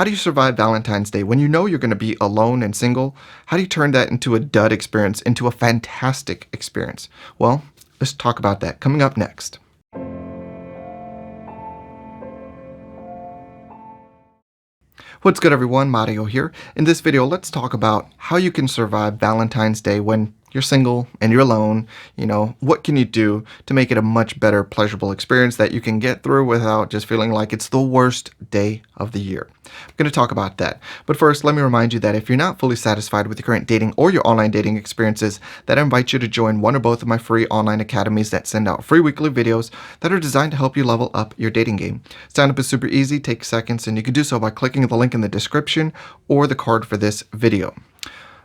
How do you survive Valentine's Day when you know you're going to be alone and single? How do you turn that into a dud experience into a fantastic experience? Well, let's talk about that coming up next. What's good, everyone? Mario here. In this video, let's talk about how you can survive Valentine's Day when you're single and you're alone. What can you do to make it a much better, pleasurable experience that you can get through without just feeling like it's the worst day of the year? I'm going to talk about that. But first, let me remind you that if you're not fully satisfied with your current dating or your online dating experiences, that I invite you to join one or both of my free online academies that send out free weekly videos that are designed to help you level up your dating game. Sign up is super easy, takes seconds, and you can do so by clicking the link in the description or the card for this video.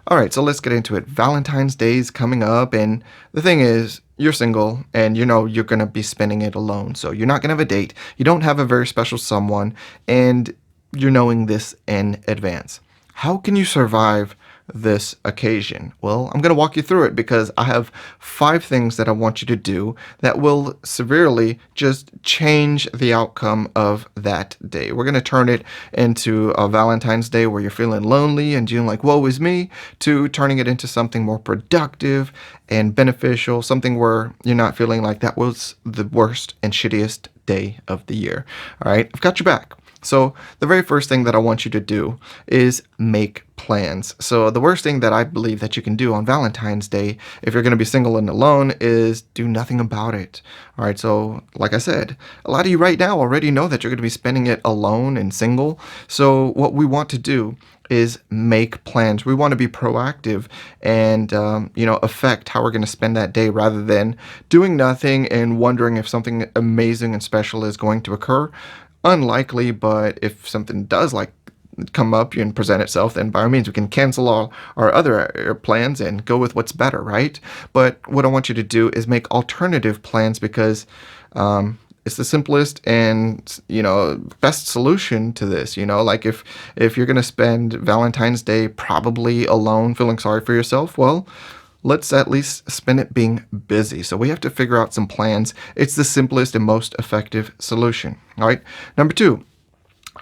All right, so let's get into it. Valentine's Day is coming up, and the thing is, you're single, and you know you're going to be spending it alone. So you're not going to have a date. You don't have a very special someone, and you're knowing this in advance. How can you survive this occasion? Well, I'm going to walk you through it because I have 5 things that I want you to do that will severely just change the outcome of that day. We're going to turn it into a Valentine's Day where you're feeling lonely and feeling like, woe is me, to turning it into something more productive and beneficial, something where you're not feeling like that was the worst and shittiest day of the year. All right, I've got your back. So the very first thing that I want you to do is make plans. So the worst thing that I believe that you can do on Valentine's Day, if you're going to be single and alone, is do nothing about it. All right. So like I said, a lot of you right now already know that you're going to be spending it alone and single. So what we want to do is make plans. We want to be proactive and, affect how we're going to spend that day rather than doing nothing and wondering if something amazing and special is going to occur. Unlikely, but if something does come up and present itself, then by all means we can cancel all our other plans and go with what's better, right? But what I want you to do is make alternative plans because it's the simplest and best solution to this. Like if you're gonna spend Valentine's Day probably alone, feeling sorry for yourself, well, let's at least spend it being busy. So we have to figure out some plans. It's the simplest and most effective solution. All right. Number 2,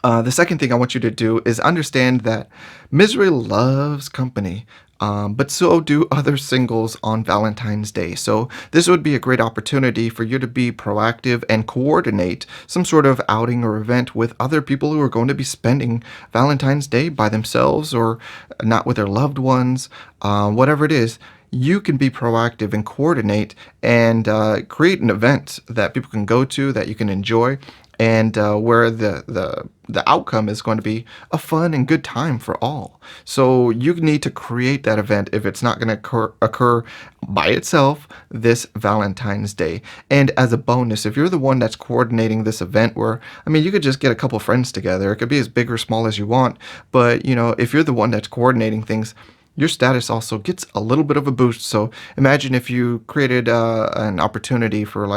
the second thing I want you to do is understand that misery loves company. But so do other singles on Valentine's Day. So this would be a great opportunity for you to be proactive and coordinate some sort of outing or event with other people who are going to be spending Valentine's Day by themselves or not with their loved ones, whatever it is. You can be proactive and coordinate and create an event that people can go to, that you can enjoy, and where the outcome is going to be a fun and good time for all. So you need to create that event if it's not going to occur by itself this Valentine's Day. And as a bonus, if you're the one that's coordinating this event you could just get a couple friends together. It could be as big or small as you want. But, if you're the one that's coordinating things, your status also gets a little bit of a boost. So imagine if you created an opportunity for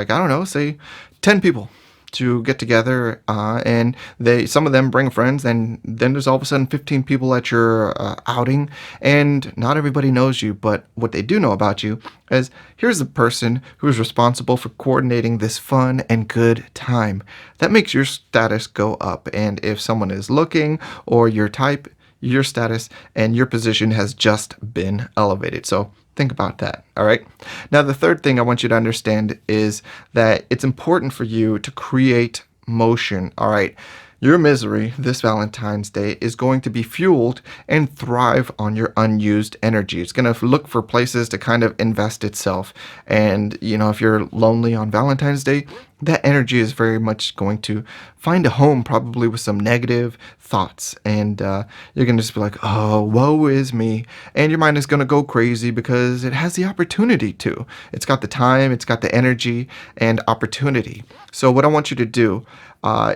say 10 people to get together and some of them bring friends, and then there's all of a sudden 15 people at your outing, and not everybody knows you, but what they do know about you is here's the person who is responsible for coordinating this fun and good time. That makes your status go up, and if someone is looking or your type, your status and your position has just been elevated. So think about that. All right. Now, the third thing I want you to understand is that it's important for you to create motion. All right. Your misery this Valentine's Day is going to be fueled and thrive on your unused energy. It's going to look for places to kind of invest itself. And, if you're lonely on Valentine's Day, that energy is very much going to find a home, probably with some negative thoughts. And you're going to just be like, oh, woe is me. And your mind is going to go crazy because it has the opportunity to. It's got the time, it's got the energy and opportunity. So what I want you to do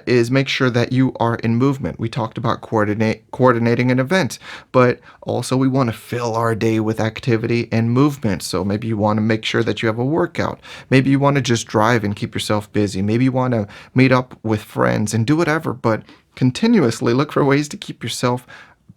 is make sure that you are in movement. We talked about coordinating an event, but also we want to fill our day with activity and movement. So maybe you want to make sure that you have a workout. Maybe you want to just drive and keep yourself busy. Maybe you want to meet up with friends and do whatever, but continuously look for ways to keep yourself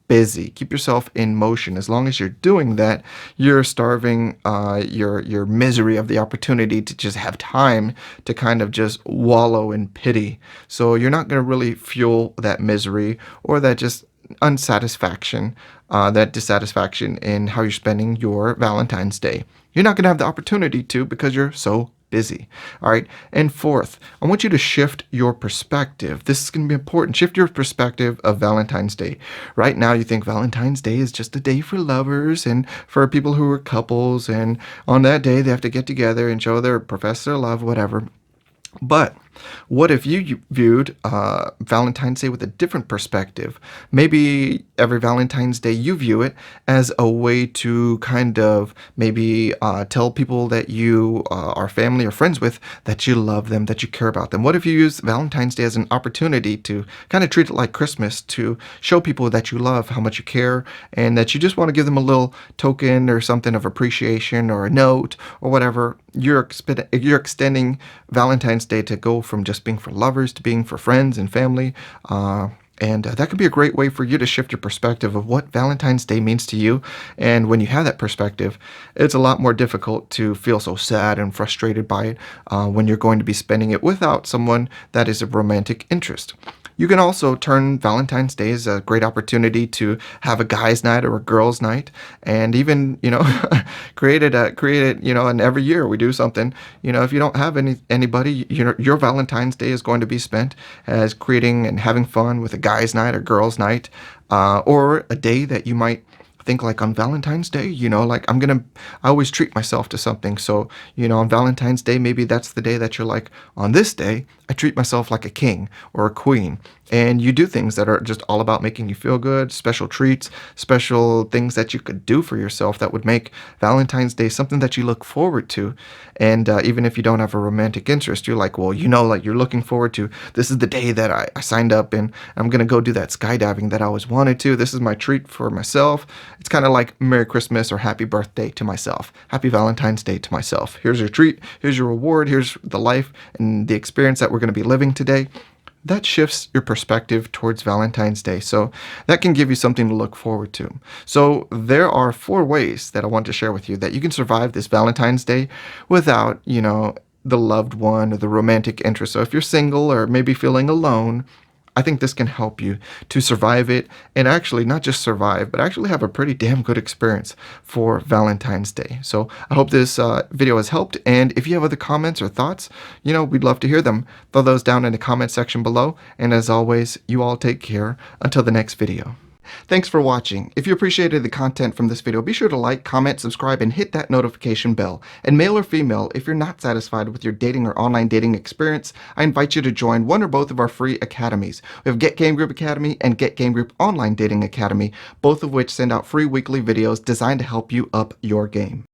busy. Keep yourself in motion. As long as you're doing that, you're starving your misery of the opportunity to just have time to kind of just wallow in pity. So you're not going to really fuel that misery or that just unsatisfaction, that dissatisfaction in how you're spending your Valentine's Day. You're not going to have the opportunity to because you're so busy. All right. And fourth, I want you to shift your perspective. This is going to be important. Shift your perspective of Valentine's Day. Right now, you think Valentine's Day is just a day for lovers and for people who are couples. And on that day, they have to get together and show their profess their love, whatever. But what if you viewed Valentine's Day with a different perspective? Maybe every Valentine's Day you view it as a way to kind of maybe tell people that you are family or friends with that you love them, that you care about them. What if you use Valentine's Day as an opportunity to kind of treat it like Christmas, to show people that you love, how much you care, and that you just want to give them a little token or something of appreciation or a note or whatever? You're extending Valentine's Day to go from just being for lovers to being for friends and family. And that could be a great way for you to shift your perspective of what Valentine's Day means to you. And when you have that perspective, it's a lot more difficult to feel so sad and frustrated by it when you're going to be spending it without someone that is of romantic interest. You can also turn Valentine's Day as a great opportunity to have a guy's night or a girl's night, and even create it. And every year we do something. If you don't have anybody, your Valentine's Day is going to be spent as creating and having fun with a guy's night or girl's night, or a day that you might think like on Valentine's Day, like I always treat myself to something. So, on Valentine's Day, maybe that's the day that you're like, on this day, I treat myself like a king or a queen. And you do things that are just all about making you feel good, special treats, special things that you could do for yourself that would make Valentine's Day something that you look forward to. And even if you don't have a romantic interest, you're like, well, like you're looking forward to, this is the day that I signed up and I'm going to go do that skydiving that I always wanted to. This is my treat for myself. It's kind of like Merry Christmas or Happy Birthday to myself. Happy Valentine's Day to myself. Here's your treat. Here's your reward. Here's the life and the experience that we're going to be living today. That shifts your perspective towards Valentine's Day. So that can give you something to look forward to. So there are 4 ways that I want to share with you that you can survive this Valentine's Day without, the loved one or the romantic interest. So if you're single or maybe feeling alone, I think this can help you to survive it and actually not just survive, but actually have a pretty damn good experience for Valentine's Day. So I hope this video has helped. And if you have other comments or thoughts, we'd love to hear them. Throw those down in the comment section below. And as always, you all take care until the next video. Thanks for watching. If you appreciated the content from this video, be sure to like, comment, subscribe, and hit that notification bell. And male or female, if you're not satisfied with your dating or online dating experience, I invite you to join one or both of our free academies. We have Get Game Group Academy and Get Game Group Online Dating Academy, both of which send out free weekly videos designed to help you up your game.